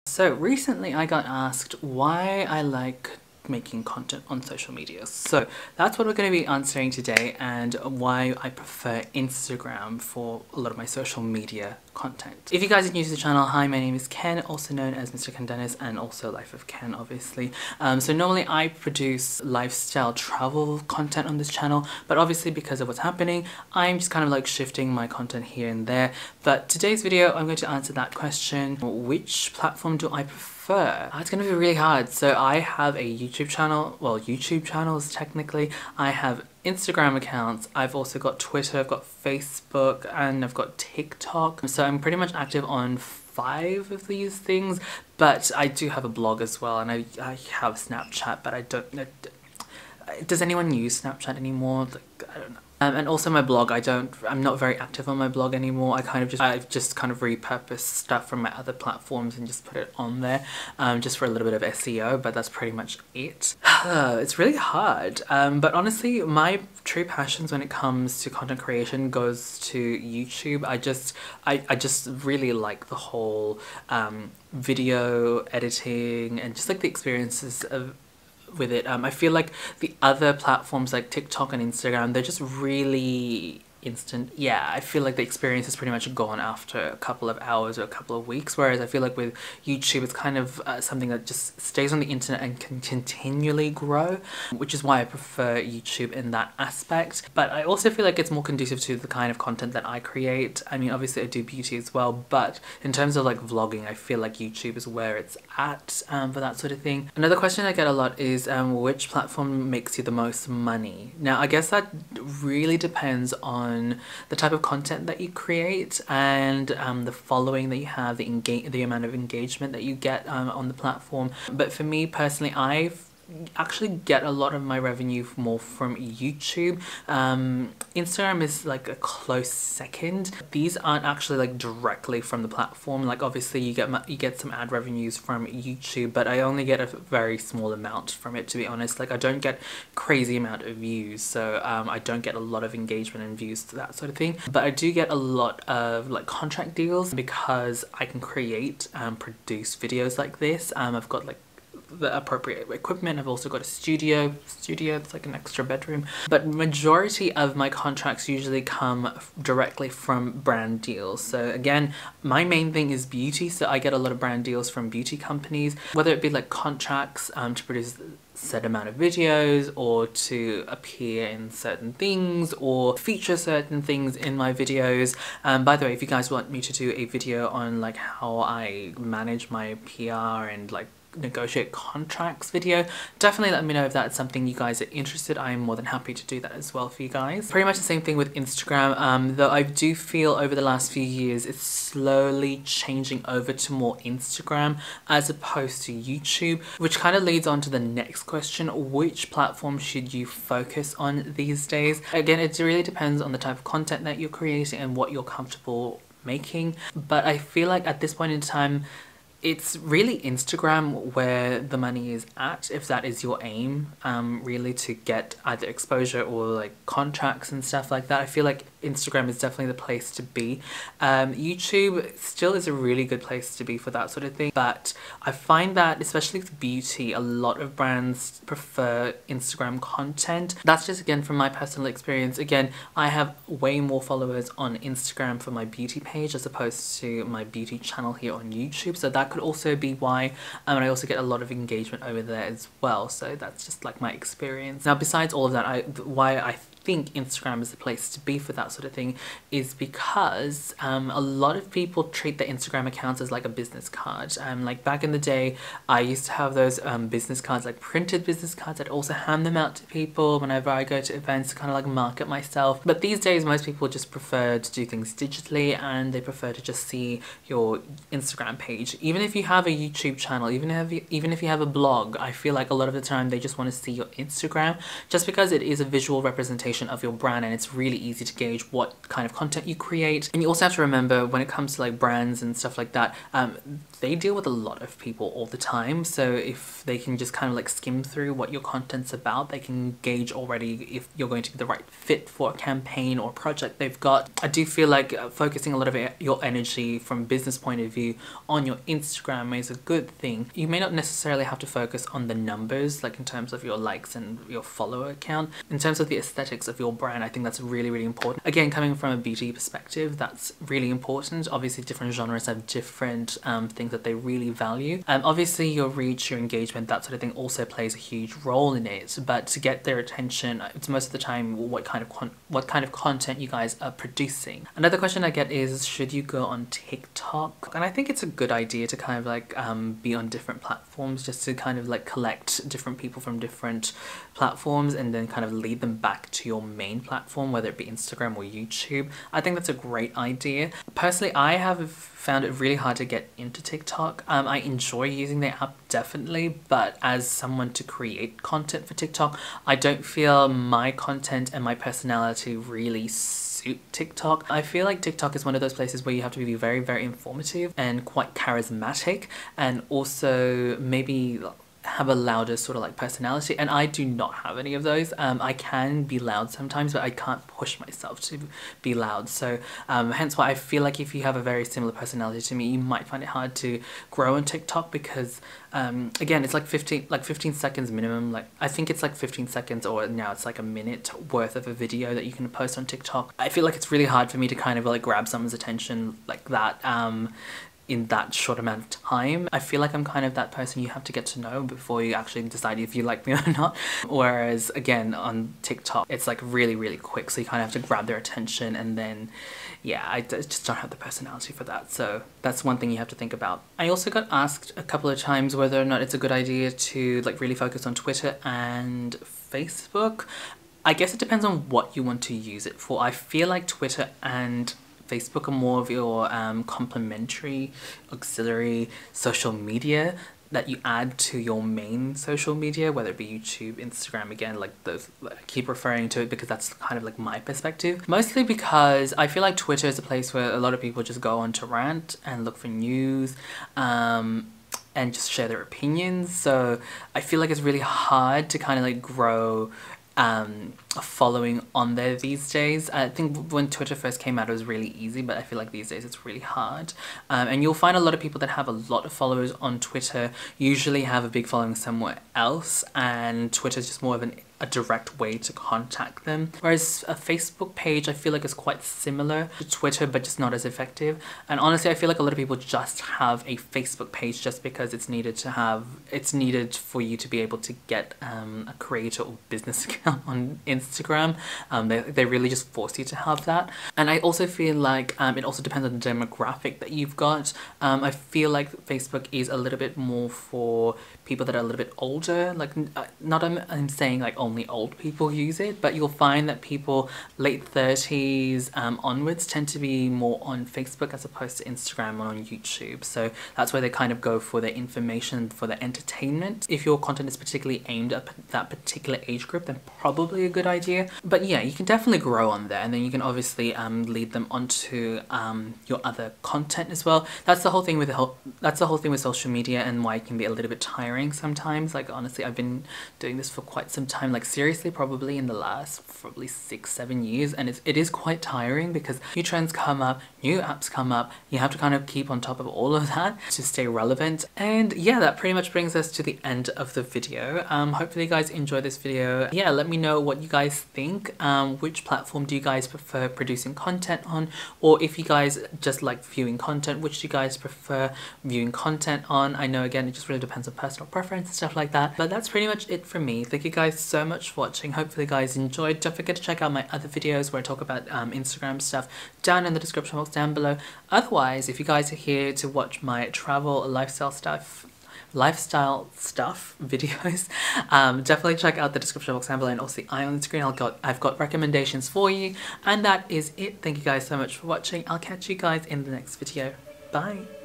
So recently I got asked why I like making content on social media. So that's what we're going to be answering today, and why I prefer Instagram for a lot of my social media content. If you guys are new to the channel, hi, my name is Ken, also known as MrKenDenis, and also Life of Ken, obviously. So normally I produce lifestyle travel content on this channel, but obviously because of what's happening, I'm just kind of like shifting my content here and there. But today's video, I'm going to answer that question: which platform do I prefer? It's gonna be really hard. So I have a YouTube channel, well, YouTube channels technically. I have Instagram accounts, I've also got Twitter, I've got Facebook, and I've got TikTok. So I'm pretty much active on 5 of these things, but I do have a blog as well, and I have Snapchat, but I don't, does anyone use Snapchat anymore? Like, I don't know. And also my blog, I'm not very active on my blog anymore. I've just kind of repurposed stuff from my other platforms and just put it on there, just for a little bit of SEO, but that's pretty much it. It's really hard, but honestly, my true passions when it comes to content creation goes to YouTube. I just really like the whole video editing and just like the experiences with it. I feel like the other platforms like TikTok and Instagram, they're just really instant. Yeah, I feel like the experience is pretty much gone after a couple of hours or a couple of weeks, whereas I feel like with YouTube it's kind of something that just stays on the internet and can continually grow, which is why I prefer YouTube in that aspect. But I also feel like it's more conducive to the kind of content that I create. I mean, obviously I do beauty as well, but in terms of like vlogging, I feel like YouTube is where it's at for that sort of thing. Another question I get a lot is which platform makes you the most money? Now I guess that really depends on the type of content that you create and the following that you have, the amount of engagement that you get on the platform. But for me personally, I actually get a lot of my revenue more from YouTube. Instagram is like a close second. These aren't actually like directly from the platform. Like obviously you get some ad revenues from YouTube, but I only get a very small amount from it, to be honest. Like I don't get crazy amount of views, so I don't get a lot of engagement and views, that sort of thing. But I do get a lot of like contract deals because I can create and produce videos like this. I've got like the appropriate equipment. I've also got a studio. It's like an extra bedroom. But majority of my contracts usually come directly from brand deals. So again, my main thing is beauty, so I get a lot of brand deals from beauty companies, whether it be like contracts to produce set amount of videos, or to appear in certain things, or feature certain things in my videos. By the way, if you guys want me to do a video on like how I manage my PR and like negotiate contracts video, definitely let me know if that's something you guys are interested. I am more than happy to do that as well for you guys. Pretty much the same thing with Instagram, though I do feel over the last few years it's slowly changing over to more Instagram as opposed to YouTube, which kind of leads on to the next question: which platform should you focus on these days? Again, it really depends on the type of content that you're creating and what you're comfortable making, but I feel like at this point in time it's really Instagram where the money is at, if that is your aim, really, to get either exposure or like contracts and stuff like that. I feel like Instagram is definitely the place to be. YouTube still is a really good place to be for that sort of thing, but I find that especially with beauty, a lot of brands prefer Instagram content. That's just again from my personal experience. Again, I have way more followers on Instagram for my beauty page as opposed to my beauty channel here on YouTube, so that could also be why. And I also get a lot of engagement over there as well, so that's just like my experience. Now besides all of that, why I think Instagram is the place to be for that sort of thing is because a lot of people treat their Instagram accounts as like a business card. Like back in the day, I used to have those business cards, like printed business cards. I'd also hand them out to people whenever I go to events to kind of like market myself. But these days, most people just prefer to do things digitally, and they prefer to just see your Instagram page. Even if you have a YouTube channel, even if you have a blog, I feel like a lot of the time they just want to see your Instagram, just because it is a visual representation representation of your brand, and it's really easy to gauge what kind of content you create. And you also have to remember, when it comes to like brands and stuff like that, they deal with a lot of people all the time, so if they can just kind of like skim through what your content's about, they can gauge already if you're going to be the right fit for a campaign or project they've got. I do feel like focusing a lot of your energy from a business point of view on your Instagram is a good thing. You may not necessarily have to focus on the numbers, like in terms of your likes and your follower count. In terms of the aesthetics of your brand, I think that's really, really important. Again, coming from a beauty perspective, that's really important. Obviously, different genres have different things that they really value. Obviously, your reach, your engagement, that sort of thing also plays a huge role in it. But to get their attention, it's most of the time what kind of content you guys are producing. Another question I get is, should you go on TikTok? And I think it's a good idea to kind of like be on different platforms, just to kind of like collect different people from different platforms and then kind of lead them back to your main platform, whether it be Instagram or YouTube. I think that's a great idea. Personally, I have found it really hard to get into TikTok. I enjoy using the app, definitely, but as someone to create content for TikTok, I don't feel my content and my personality really suit TikTok. I feel like TikTok is one of those places where you have to be very, very informative and quite charismatic, and also maybe have a louder sort of like personality, and I do not have any of those. I can be loud sometimes, but I can't push myself to be loud, so hence why I feel like if you have a very similar personality to me, you might find it hard to grow on TikTok, because again, it's like 15 seconds minimum. Like, I think it's like 15 seconds, or now it's like a minute worth of a video that you can post on TikTok. I feel like it's really hard for me to kind of like grab someone's attention like that in that short amount of time. I feel like I'm kind of that person you have to get to know before you actually decide if you like me or not. Whereas again, on TikTok, it's like really, really quick, so you kind of have to grab their attention, and then yeah, I just don't have the personality for that. So that's one thing you have to think about. I also got asked a couple of times whether or not it's a good idea to like really focus on Twitter and Facebook. I guess it depends on what you want to use it for. I feel like Twitter and Facebook are more of your complementary, auxiliary social media that you add to your main social media, whether it be YouTube, Instagram. Again, like those, I keep referring to it because that's kind of like my perspective. Mostly because I feel like Twitter is a place where a lot of people just go on to rant and look for news, and just share their opinions. So I feel like it's really hard to kind of like grow a following on there these days. I think when Twitter first came out, it was really easy, but I feel like these days it's really hard. And you'll find a lot of people that have a lot of followers on Twitter usually have a big following somewhere else, and Twitter is just more of a direct way to contact them. Whereas a Facebook page, I feel like is quite similar to Twitter, but just not as effective. And honestly, I feel like a lot of people just have a Facebook page just because it's needed for you to be able to get a creator or business account on Instagram. They really just force you to have that. And I also feel like it also depends on the demographic that you've got. I feel like Facebook is a little bit more for people that are a little bit older. Like, I'm saying like only old people use it, but you'll find that people late 30s onwards tend to be more on Facebook as opposed to Instagram or on YouTube. So that's where they kind of go for their information, for their entertainment. If your content is particularly aimed at that particular age group, then probably a good idea. But yeah, you can definitely grow on there, and then you can obviously lead them onto your other content as well. That's the whole thing with social media, and why it can be a little bit tiring sometimes. Like, honestly, I've been doing this for quite some time, like seriously, probably in the last 6-7 years, and it is quite tiring because new trends come up, new apps come up, you have to kind of keep on top of all of that to stay relevant. And yeah, that pretty much brings us to the end of the video. Hopefully you guys enjoy this video. Yeah, let me know what you guys think. Which platform do you guys prefer producing content on, or if you guys just like viewing content, which do you guys prefer viewing content on? I know, again, it just really depends on personal preference and stuff like that, but that's pretty much it from me. Thank you guys so much for watching. Hopefully you guys enjoyed. Don't forget to check out my other videos where I talk about Instagram stuff down in the description box down below. Otherwise, if you guys are here to watch my travel lifestyle stuff videos, definitely check out the description box down below, and also the eye on the screen. I've got recommendations for you. And that is it. Thank you guys so much for watching. I'll catch you guys in the next video. Bye.